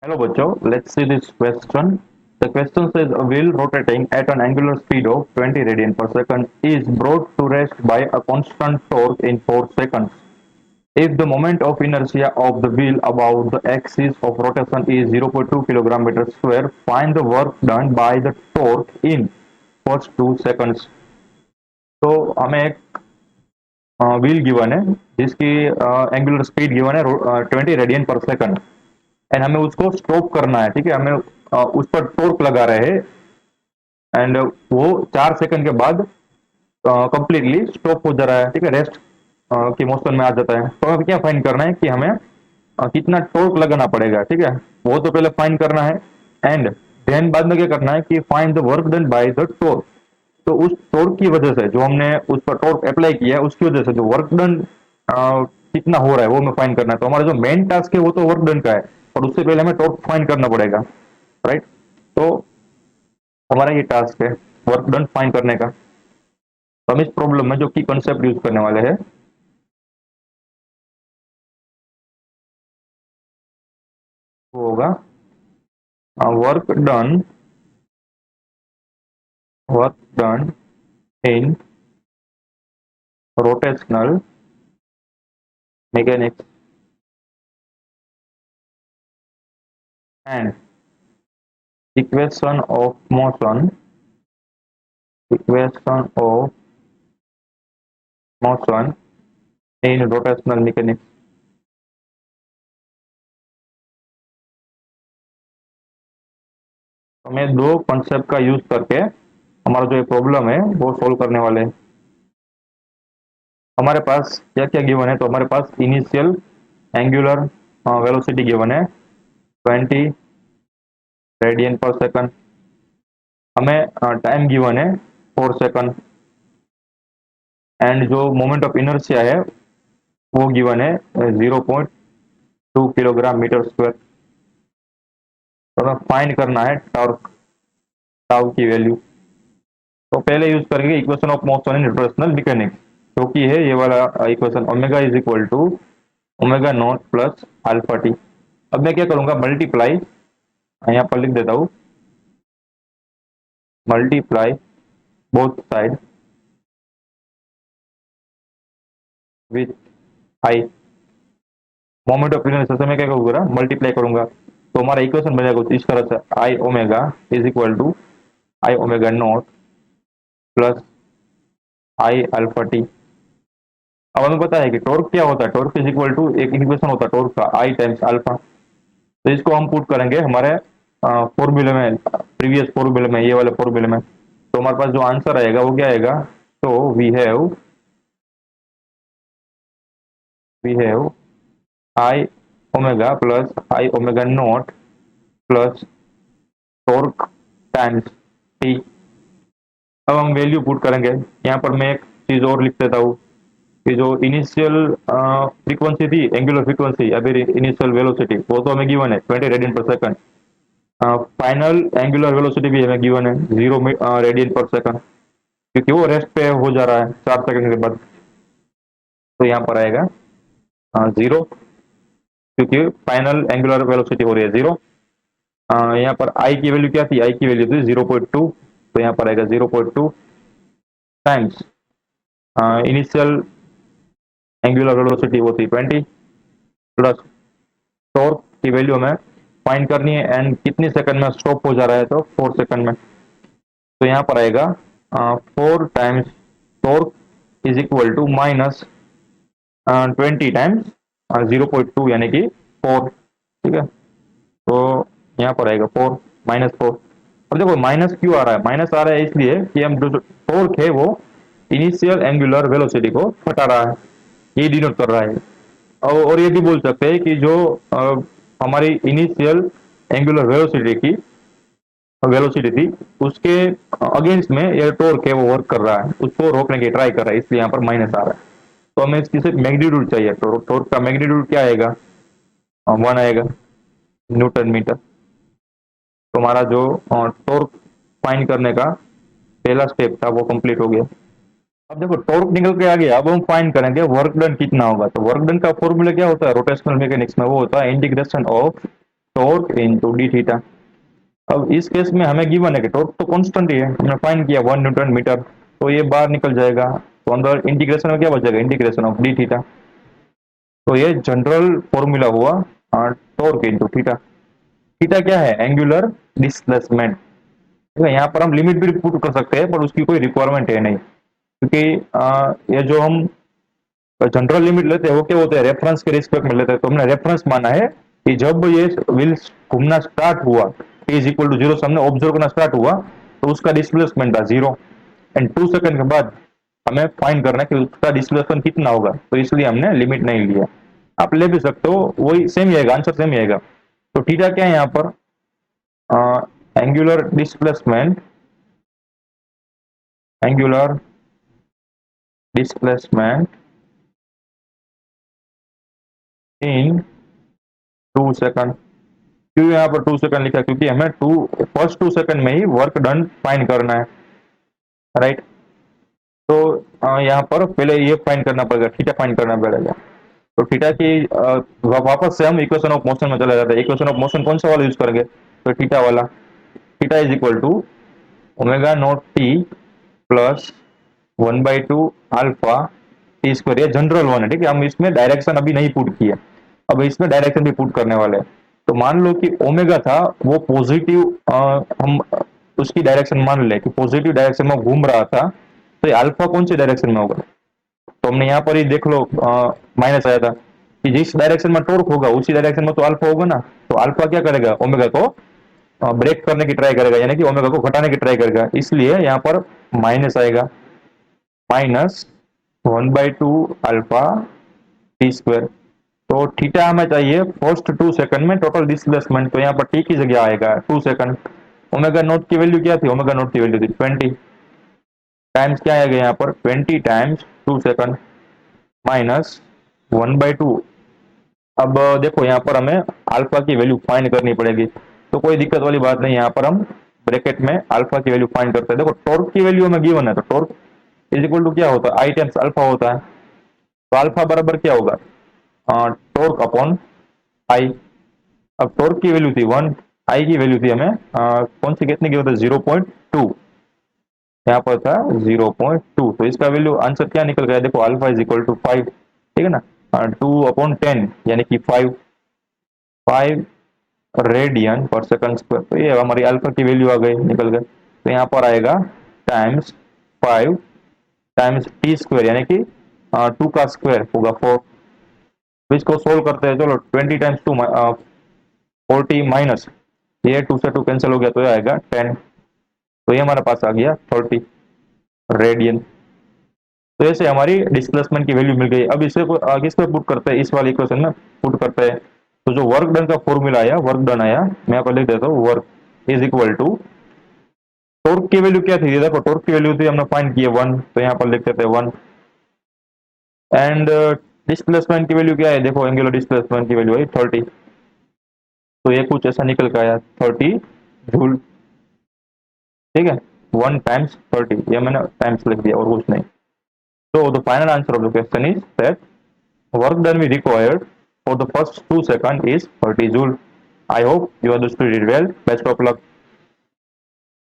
Hello, Bacho. Let's see this question. The question says a wheel rotating at an angular speed of 20 radian per second is brought to rest by a constant torque in 4 seconds. If the moment of inertia of the wheel about the axis of rotation is 0.2 kilogram meter square, find the work done by the torque in first 2 seconds. तो हमें एक wheel given है जिसकी angular speed given है 20 radian पर second and हमें उसको stop करना है। ठीक है, हमें उस पर टॉर्क लगा रहे हैं एंड वो 4 सेकंड के बाद कंप्लीटली स्टॉप हो जा रहा है। ठीक है, रेस्ट की मोशन में आ जाता है। तो हमें क्या फाइंड करना है कि हमें कितना टॉर्क लगाना पड़ेगा। ठीक है, वो तो पहले फाइंड करना है एंड देन बाद में क्या करना है कि find the work done by the torque. तो उस टॉर्क की वजह से जो हमने उस पर टॉर्क अप्लाई किया है उसकी वजह से जो वर्क डन कितना हो रहा है वो हमें फाइंड करना है। तो हमारा जो मेन टास्क है वो तो वर्क डन का है और उससे पहले हमें टॉर्क फाइंड करना पड़ेगा, राइट। तो हमारा ये टास्क है वर्क डन फाइंड करने का। तो हम इस प्रॉब्लम में जो की कंसेप्ट यूज करने वाले हैं वो होगा work done work done in rotational mechanics and equation of motion in rotational mechanics. हमें दो कॉन्सेप्ट का यूज करके हमारा जो ये प्रॉब्लम है वो सॉल्व करने वाले हैं। हमारे पास क्या क्या गिवन है, तो हमारे पास इनिशियल एंगुलर वेलोसिटी गिवन है 20 रेडियन पर सेकंड। हमें टाइम गिवन है 4 सेकंड एंड जो मोमेंट ऑफ इनर्शिया है वो गिवन है 0.2 किलोग्राम मीटर स्क्वायर। तो हमें फाइंड करना है टॉर्क टाउ की वैल्यू। तो पहले यूज करेंगे equation of motion in rotational mechanics, जो कि है ये वाला equation omega is equal to omega naught plus alpha T. अब मैं क्या करूंगा मल्टीप्लाई, यहाँ पर लिख देता हूँ multiply both side with I. Moment of inertia से मैं क्या करूंगा मल्टीप्लाई करूंगा। तो हमारा इक्वेशन बनेगा कुछ इस तरह से I omega is equal to I omega naught plus I alpha T. अब हमें पता है कि टॉर्क क्या होता है, टॉर्क इज इक्वल टू एक इक्वेशन होता है टॉर्क का आई टाइम्स अल्फा। तो इसको हम पुट करेंगे हमारे फॉर्मूले में, प्रीवियस फॉर्मूले में, ये वाले फॉर्मूले में। तो हमारे पास जो आंसर आएगा वो क्या आएगा, तो we have I omega plus I omega naught plus torque times t. अब हम वैल्यू पुट करेंगे। यहाँ पर मैं एक चीज और लिख देता हूँ कि जो इनिशियल फ्रीक्वेंसी थी, एंगुलर फ्रीक्वेंसी, अभी इनिशियल वेलोसिटी वो तो हमें गिवन है 20 रेडियन पर सेकंड। फाइनल एंगुलर वेलोसिटी भी हमें गिवन है 0 रेडियन पर सेकंड, क्योंकि वो रेस्ट पे हो जा रहा है 4 सेकंड के बाद। तो यहाँ पर आएगा 0, क्योंकि फाइनल एंगुलर वेलोसिटी हो रही है 0। यहाँ पर आई की वैल्यू क्या थी, आई की वैल्यू थी 0.2। तो यहाँ पर आएगा 0.2 टाइम्स इनिशियल एंगुलर वेलोसिटी वो थी 20 प्लस टॉर्क की वैल्यू हमें फाइंड करनी है एंड कितनी सेकंड में स्टॉप हो जा रहा है, तो 4 सेकंड में। तो यहाँ पर आएगा 4 times torque is equal to minus 20 times 0.2 यानी कि 4। ठीक है, तो यहाँ पर आएगा 4 - 4। अब देखो माइनस क्यों आ रहा है, माइनस आ रहा है इसलिए कि हम जो टॉर्क है वो इनिशियल एंगुलर वेलोसिटी को हटा रहा है, ये डिनोट कर रहा है। और ये भी बोल सकते हैं कि जो हमारी इनिशियल एंगुलर वेलोसिटी थी उसके अगेंस्ट में ये टॉर्क है वो वर्क कर रहा है, उसको रोकने की ट्राई कर रहा है, इसलिए यहाँ पर माइनस आ रहा है। तो हमें इसकी सिर्फ मैग्नीट्यूड चाहिए। तो टॉर्क का मैग्नीट्यूड क्या आएगा, 1 आएगा न्यूटन मीटर। तो हमारा जो टॉर्क फाइंड करने का पहला स्टेप था वो कंप्लीट हो गया। अब देखो टॉर्क निकल के आ गया, अब हम फाइंड करेंगे वर्क डन कितना होगा। तो वर्क डन का फॉर्मूला क्या होता है रोटेशनल मैकेनिक्स में, वो होता है integration of torque into D theta. अब इस केस में हमें गिवन है कि टॉर्क तो कांस्टेंट ही है, हमने फाइंड किया 1 न्यूटन मीटर, तो ये बाहर निकल जाएगा, तो अंदर इंटीग्रेशन में क्या बचेगा, इंटीग्रेशन ऑफ डी थीटा। तो ये जनरल फॉर्मूला हुआ टॉर्क इंटू थीटा। थीटा क्या है, एंगुलर डिस्प्लेसमेंट। यहाँ पर हम लिमिट भी पुट कर सकते हैं पर उसकी कोई रिक्वायरमेंट है नहीं, क्योंकि ये जो हम जनरल लिमिट लेते हैं वो क्या होते हैं, रेफरेंस के रिस्पेक्ट में लेते हैं। तो हमने रेफरेंस माना है कि जब ये व्हील घूमना स्टार्ट हुआ, t इज इक्वल टू 0 से हमने ऑब्जर्व करना स्टार्ट हुआ, तो उसका डिस्प्लेसमेंट था 0, एंड 2 सेकंड के बाद हमें फाइंड करना है कि उसका डिस्प्लेसमेंट कितना होगा, तो इसलिए हमने लिमिट नहीं लिया। आप ले भी सकते हो, वही सेम ही आएगा, आंसर सेम ही आएगा। तो थीटा क्या है यहाँ पर, angular displacement, angular displacement in 2 second. क्यों यहाँ पर 2 सेकंड लिखा, क्योंकि हमें फर्स्ट 2 सेकंड में ही वर्क डन फाइंड करना है, राइट। तो यहाँ पर पहले ये फाइंड करना पड़ेगा, थीटा फाइंड करना पड़ेगा। तो थीटा की वापस से हम इक्वेशन ऑफ मोशन में चले जाते हैं। इक्वेशन ऑफ मोशन कौन सा वाला यूज करेंगे, तो थीटा वाला। Theta is equal to omega naught t plus 1/2 alpha t square, ये जनरल वन है, ठीक है। हम इसमें डायरेक्शन अभी नहीं पुट किया, अब इसमें डायरेक्शन भी पुट करने वाले हैं। तो मान लो कि ओमेगा था वो पॉजिटिव, हम उसकी डायरेक्शन मान ले कि पॉजिटिव डायरेक्शन में घूम रहा था, तो ये अल्फा कौन सी डायरेक्शन में होगा, तो हमने यहाँ पर ही देख लो माइनस आया था कि जिस डायरेक्शन में टॉर्क होगा उसी डायरेक्शन में तो अल्फा होगा ना। तो अल्फा क्या करेगा, ओमेगा को ब्रेक करने की ट्राई करेगा, यानी कि ओमेगा को घटाने की ट्राई करेगा, इसलिए यहाँ पर माइनस आएगा, माइनस 1/2 अल्फा टी स्क्वायर। तो थीटा हमें चाहिए फर्स्ट 2 सेकंड में टोटल डिस्प्लेसमेंट, तो यहाँ पर टी की जगह आएगा 2 सेकंड। ओमेगा नोट की वैल्यू क्या थी, ओमेगा नोट की वैल्यू थी 20, टाइम्स क्या आएगा यहाँ पर 20 टाइम्स 2 सेकंड माइनस 1/2। अब देखो यहाँ पर हमें अल्फा की वैल्यू फाइंड करनी पड़ेगी, तो कोई दिक्कत वाली बात नहीं, यहाँ पर हम ब्रैकेट में अल्फा की वैल्यू फाइंड करते हैं। देखो टॉर्क की वैल्यू हमें गिवन है, तो टॉर्क इज इक्वल टू क्या होता है, आई टाइम्स अल्फा होता है। तो अल्फा बराबर क्या होगा, टॉर्क अपॉन आई। अब टॉर्क की वैल्यू थी 1, आई की वैल्यू थी हमें कौन सी कितनी की होता है 0.2, यहाँ पर था 0.2, तो इसका वैल्यू आंसर क्या निकल गया, देखो अल्फा इज इक्वल टू 5, ठीक है ना। 2/10 यानी कि 5 रेडियन पर सेकंड स्क्वायर, तो ये हमारी अल्फा की वैल्यू आ गई, निकल गए। तो यहाँ पर आएगा टाइम्स 5 टाइम्स टी स्क्वायर, यानी कि 2 का स्क्वायर होगा 4। तो इसको सोल्व करते हैं, चलो 20 टाइम्स 2 40 माइनस ये 2 से 2 कैंसिल हो गया, तो ये आएगा 10, तो ये हमारे पास आ गया 30 रेडियन। तो ऐसे हमारी डिस्प्लेसमेंट की वैल्यू मिल गई। अब इसे किस पे पुट करते हैं, इस वाली इक्वेशन में पुट करते हैं। तो जो वर्क डन का फॉर्मूला आया, वर्क डन आया, मैं यहाँ पर लिख देता हूँ, work is equal to torque की वैल्यू क्या थी, देखो टॉर्क की वैल्यू थी हमने फाइंड किया 1, तो यहाँ पर लिख देते हैं 1, एंड डिस्प्लेसमेंट की वैल्यू क्या है, देखो एंगुलर डिस्प्लेसमेंट की वैल्यू है 30, तो ये कुछ ऐसा निकल के आया 30 जूल, ठीक है। 1 टाइम्स 30, ये मैंने टाइम्स लिख दिया और कुछ नहीं। So the final answer of the question is that work done we required for the first 2 seconds is 30 joule. I hope you understood it well. Best of luck.